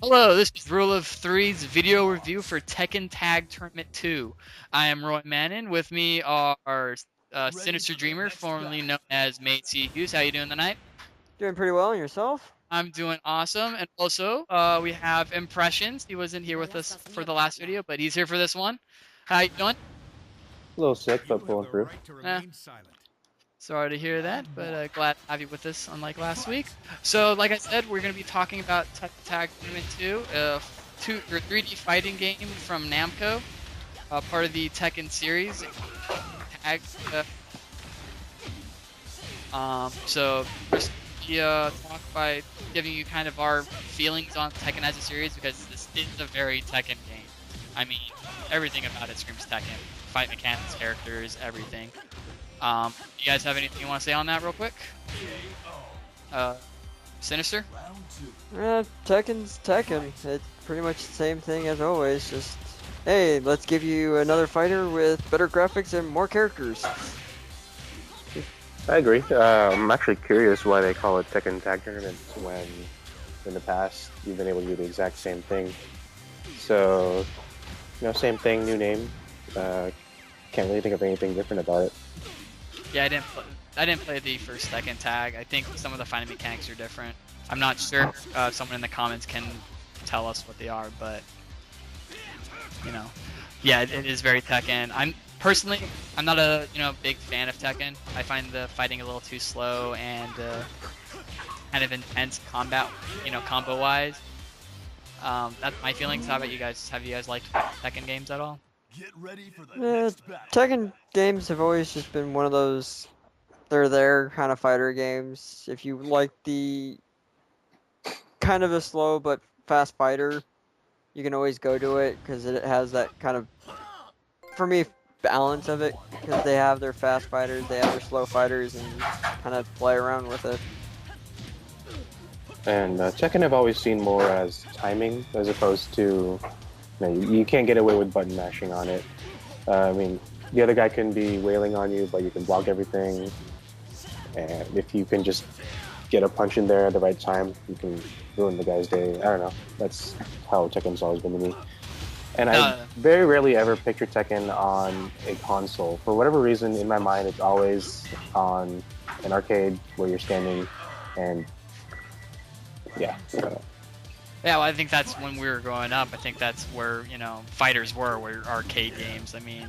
Hello, this is Rule of Three's video review for Tekken Tag Tournament 2. I am Roy Mannon. With me are Sinister Dreamer, formerly known as Mate C. Hughes. How you doing tonight? Doing pretty well, and yourself? I'm doing awesome. And also, we have Impressions. He wasn't here with us for the last video, but he's here for this one. How you doing? A little sick, but pulling through. Eh, sorry to hear that, but glad to have you with us, unlike last week. So, like I said, we're going to be talking about Tekken Tag Tournament 2, 3D fighting game from Namco. Part of the Tekken series. Tag, so first we talk by giving you kind of our feelings on Tekken as a series because this is a very Tekken game. I mean, everything about it screams Tekken. Fight mechanics, characters, everything. You guys have anything you want to say on that real quick? Sinister? Tekken's Tekken. It's pretty much the same thing as always, just, hey, let's give you another fighter with better graphics and more characters. I agree. I'm actually curious why they call it Tekken Tag Tournament when in the past you've been able to do the exact same thing. So, same thing, new name. Can't really think of anything different about it. Yeah, I didn't play the first Tekken Tag. I think some of the fighting mechanics are different. I'm not sure. Someone in the comments can tell us what they are, but yeah, it is very Tekken. Personally, I'm not a big fan of Tekken. I find the fighting a little too slow and kind of intense combat, combo wise. That's my feelings. How about you guys? Have you guys liked Tekken games at all? Tekken games have always just been one of those, they're there kind of fighter games. If you like the kind of a slow but fast fighter, you can always go to it because it has that kind of, for me, balance of it, because they have their fast fighters, they have their slow fighters, and kind of play around with it. And Tekken I've always seen more as timing as opposed to, you can't get away with button mashing on it. I mean, the other guy can be wailing on you, but you can block everything. And if you can just get a punch in there at the right time, you can ruin the guy's day. I don't know. That's how Tekken's always been to me. And I very rarely ever picture Tekken on a console. For whatever reason, in my mind, it's always on an arcade where you're standing and yeah. Yeah, well, I think that's when we were growing up. I think that's where, fighters were arcade games. I mean,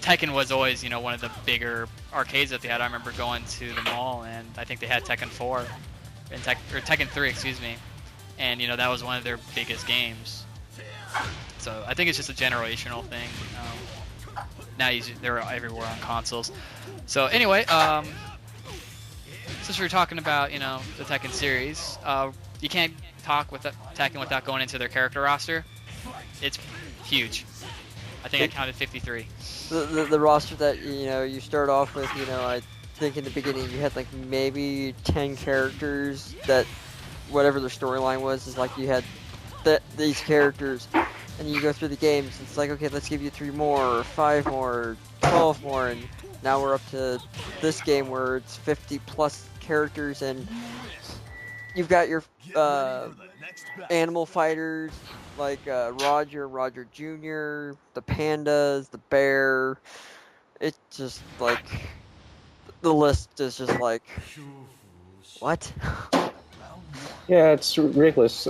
Tekken was always, one of the bigger arcades that they had. I remember going to the mall, and I think they had Tekken 4, or Tekken 3, excuse me. And, that was one of their biggest games. So I think it's just a generational thing. Now they're everywhere on consoles. So anyway, since we're talking about, the Tekken series, you can't talk with Tekken without going into their character roster. It's huge. I think I counted 53. The roster that you start off with, I think in the beginning you had like maybe 10 characters that whatever their storyline was is like you had these characters, and you go through the games. It's like, okay, let's give you 3 more, 5 more, 12 more, and now we're up to this game where it's 50 plus characters, and you've got your animal fighters like Roger Jr., the pandas, the bear. It's just like the list is just like, what? Yeah, it's ridiculous.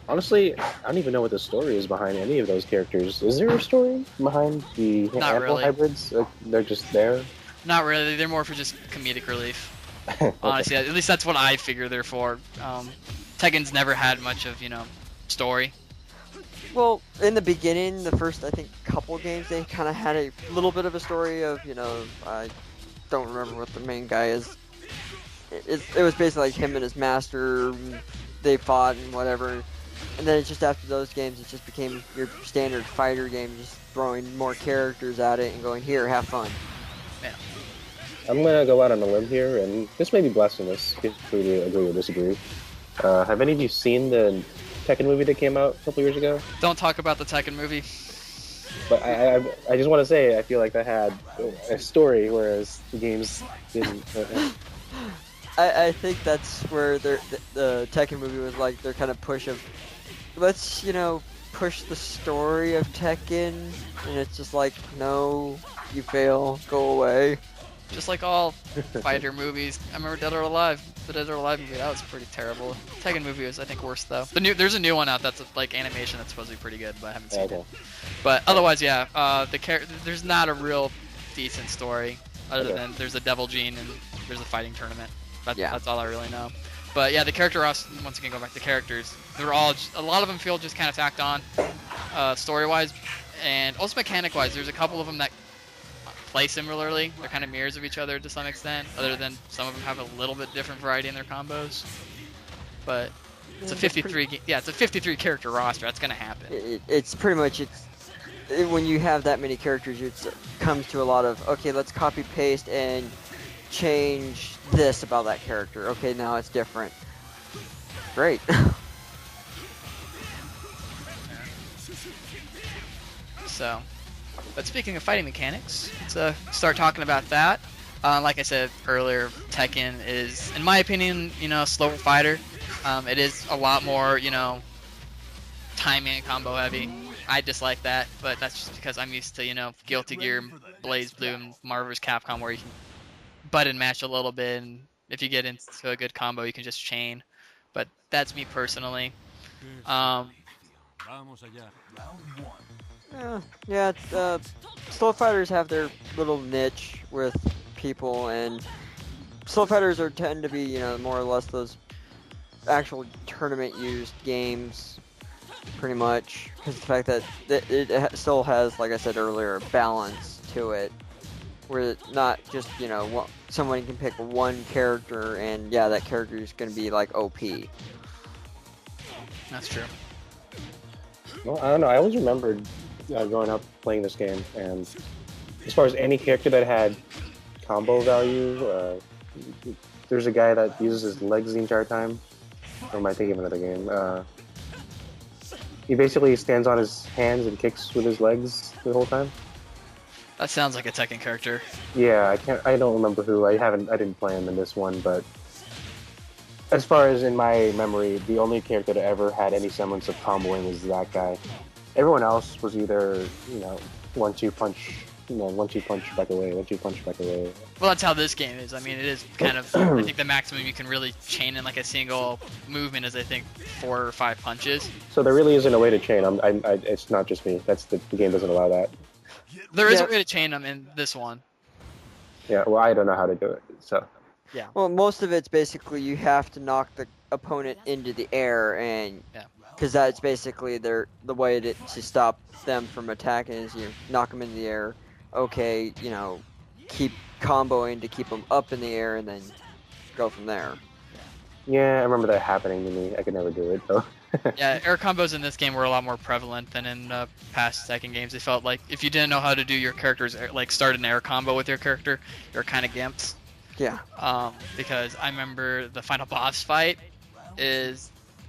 Honestly, I don't even know what the story is behind any of those characters. Is there a story behind the Not animal really. hybrids? They're just there? Not really. They're more for just comedic relief. Okay. Honestly, at least that's what I figure they're for. Tekken's never had much of, story. Well, in the beginning, the first, I think, couple games, they kind of had a little bit of a story of, I don't remember what the main guy is. It was basically like him and his master, they fought and whatever. And then it's just after those games, it just became your standard fighter game, just throwing more characters at it and going, here, have fun. Yeah. I'm gonna go out on a limb here, and this may be blasphemous. Feel free to agree or disagree. Have any of you seen the Tekken movie that came out a couple years ago? Don't talk about the Tekken movie. But I just want to say, I feel like that had a story, whereas the games didn't. I think that's where the Tekken movie was like their kind of push of, let's, push the story of Tekken, and it's just like, no, you fail, go away. Just like all fighter movies. I remember Dead or Alive. The Dead or Alive movie, that was pretty terrible. Tekken movie was, I think, worse though. There's a new one out that's like animation that's supposed to be pretty good, but I haven't seen it. But otherwise, yeah, there's not a real decent story other than there's a devil gene and there's a fighting tournament. That's all I really know. But yeah, the character once again, going back to characters, they're all a lot of them feel just kind of tacked on, story-wise, and also mechanic-wise. There's a couple of them that play similarly. They're kind of mirrors of each other to some extent, other than some of them have a little bit different variety in their combos. But it's a 53. It's a 53 character roster. That's gonna happen. It's pretty much when you have that many characters, it comes to a lot of, okay, let's copy paste and change this about that character. Okay, now it's different. Great. So, but speaking of fighting mechanics, let's start talking about that. Like I said earlier, Tekken is, in my opinion, slower fighter. It is a lot more, timing and combo heavy. I dislike that, but that's just because I'm used to, Guilty Gear, Blaze Blue, and Marvel vs. Capcom, where you can button match a little bit, and if you get into a good combo, you can just chain. But that's me personally. Yeah, slow fighters have their little niche with people, and slow fighters tend to be, more or less those actual tournament-used games, pretty much, because the fact that it still has, like I said earlier, a balance to it, where it's not just, someone can pick one character, and yeah, that character is going to be like OP. That's true. Well, I don't know. I always remembered growing up playing this game, and as far as any character that had combo value, there's a guy that uses his legs the entire time. Or am I thinking of another game? He basically stands on his hands and kicks with his legs the whole time. That sounds like a Tekken character. Yeah, I don't remember who. I didn't play him in this one, but as far as in my memory, the only character that ever had any semblance of comboing was that guy. Everyone else was either, 1-2 punch, 1-2 punch back away, 1-2 punch back away. Well, that's how this game is. I mean, it is kind of, I think the maximum you can really chain in like a single movement is, I think, 4 or 5 punches. So there really isn't a way to chain. It's not just me. The game doesn't allow that. There is a way to chain them in this one. Yeah, well, I don't know how to do it, so. Yeah. Well, most of it's basically you have to knock the opponent into the air, and because that's basically the way to stop them from attacking is you knock them in the air. Okay, keep comboing to keep them up in the air, and then go from there. Yeah, I remember that happening to me. I could never do it though. Yeah, air combos in this game were a lot more prevalent than in past Tekken games. It felt like if you didn't know how to do your character's, like start an air combo with your character, you're kind of gimps. Yeah. Because I remember the final boss fight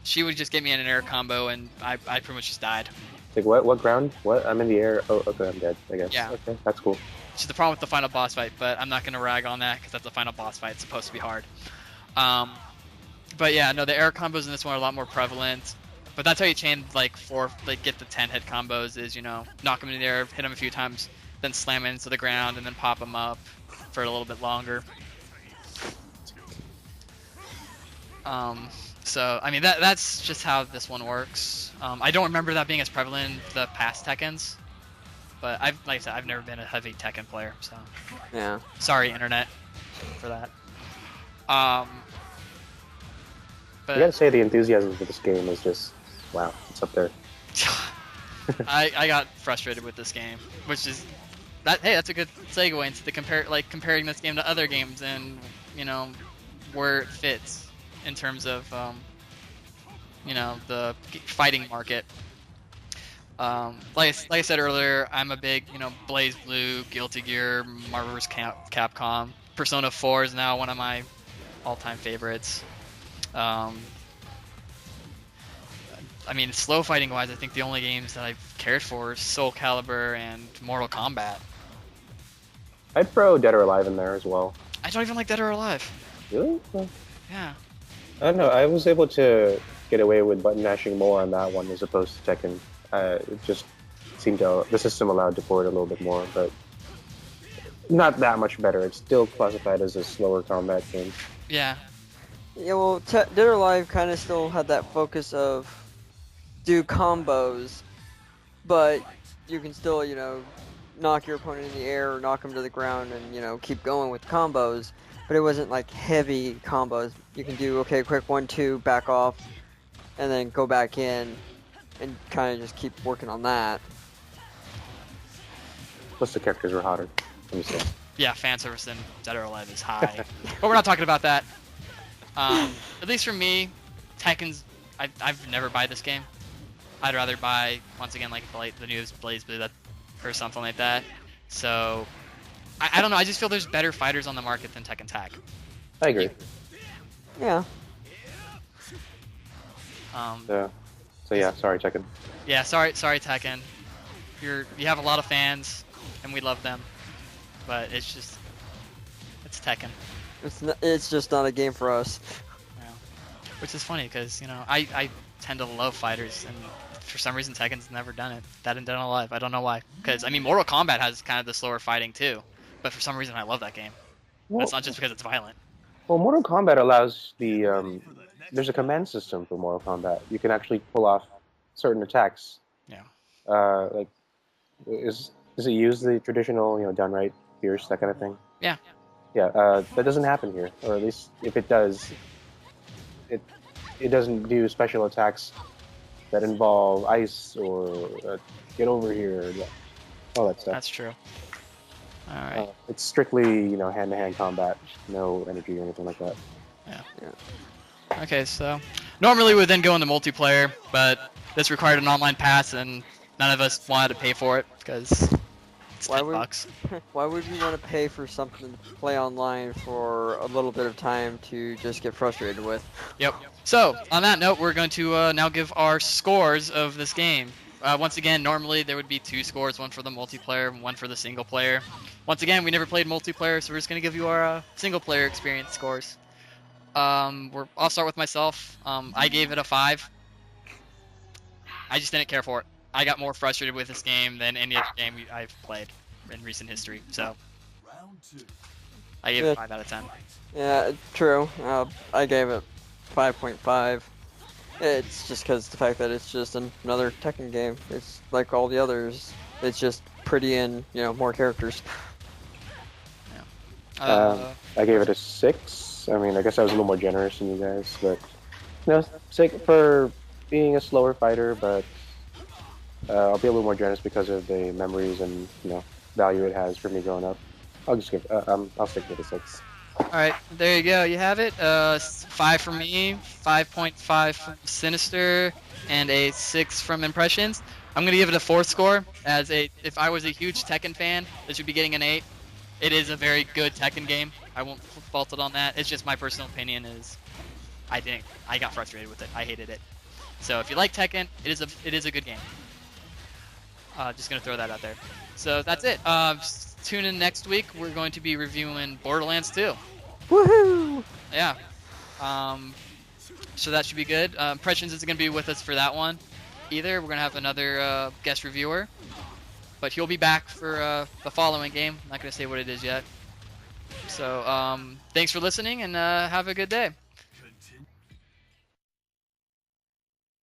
she would just get me in an air combo and I pretty much just died. Like what ground? What? I'm in the air. Oh, okay, I'm dead, I guess. Yeah. Okay, that's cool. Which is the problem with the final boss fight, but I'm not going to rag on that because that's the final boss fight. It's supposed to be hard. But yeah, no, the air combos in this one are a lot more prevalent. But that's how you chain get the 10 hit combos is, knock them in the air, hit them a few times, then slam into the ground, and then pop them up for a little bit longer. So, I mean, that's just how this one works. I don't remember that being as prevalent in the past Tekkens. But like I said, I've never been a heavy Tekken player, so. Yeah. Sorry, internet, for that. But I gotta say, the enthusiasm for this game is just, wow, it's up there. I got frustrated with this game, which is that. Hey, that's a good segue into the comparing this game to other games and where it fits in terms of the fighting market. Like I said earlier, I'm a big Blaze Blue, Guilty Gear, Marvel vs. Capcom. Persona 4 is now one of my all-time favorites. I mean, slow fighting wise, I think the only games that I've cared for is Soul Calibur and Mortal Kombat. I'd throw Dead or Alive in there as well. I don't even like Dead or Alive. Really? Well, Yeah. I don't know. I was able to get away with button mashing more on that one as opposed to Tekken. It just seemed to the system allowed to port a little bit more, but not that much better. It's still classified as a slower combat game. Yeah. Yeah, well, Dead or Alive kind of still had that focus of do combos, but you can still, knock your opponent in the air or knock him to the ground and, keep going with combos. But it wasn't like heavy combos. You can do, okay, quick 1-2, back off, and then go back in and kind of just keep working on that. Plus the characters were hotter. Let me say. Yeah, fan service in Dead or Alive is high. But we're not talking about that. At least for me, Tekken's... I've never buy this game. I'd rather buy, once again, like the newest BlazBlue or something like that. So, I don't know, I just feel there's better fighters on the market than Tekken Tag. I agree. Yeah. So yeah, sorry, Tekken. Yeah, sorry Tekken. You have a lot of fans, and we love them. But it's Tekken. It's just not a game for us. Yeah. Which is funny, because, I tend to love fighters, and for some reason Tekken's never done it. Dead and Dead Alive, I don't know why. Because, Mortal Kombat has kind of the slower fighting too, but for some reason I love that game. Well, That's not just because it's violent. Well, Mortal Kombat allows there's a command system for Mortal Kombat. You can actually pull off certain attacks. Yeah. Like, does it use the traditional, downright fierce, that kind of thing? Yeah. Yeah, that doesn't happen here, or at least if it does, it doesn't do special attacks that involve ice or get over here, all that stuff. That's true. All right. It's strictly, hand-to-hand combat, no energy or anything like that. Yeah. Okay, so normally we would then go into multiplayer, but this required an online pass, and none of us wanted to pay for it because it's $10. Why would you want to pay for something to play online for a little bit of time to just get frustrated with? Yep. So, on that note, we're going to now give our scores of this game. Once again, normally there would be 2 scores, one for the multiplayer and one for the single player. Once again, we never played multiplayer, so we're just going to give you our single player experience scores. I'll start with myself. I gave it a 5. I just didn't care for it. I got more frustrated with this game than any other game I've played in recent history, so I gave it a 5 out of 10. Yeah, true. I gave it 5.5. It's just because the fact that it's just another Tekken game. It's like all the others. It's just pretty and, more characters. Yeah. I gave it a 6. I mean, I guess I was a little more generous than you guys, but for being a slower fighter, but I'll be a little more generous because of the memories and value it has for me growing up. I'll stick with a 6. Alright, there you go. You have it. 5 from me, 5.5 from Sinister, and a 6 from Impressions. I'm going to give it a 4 score. If I was a huge Tekken fan, this would be getting an 8. It is a very good Tekken game. I won't fault it on that. It's just my personal opinion is I got frustrated with it. I hated it. So if you like Tekken, it is a good game. Just going to throw that out there. So that's it. Tune in next week. We're going to be reviewing Borderlands 2. Woohoo! Yeah. So that should be good. Impressions isn't going to be with us for that one either. We're going to have another guest reviewer. But he'll be back for the following game. I'm not going to say what it is yet. So thanks for listening, and have a good day.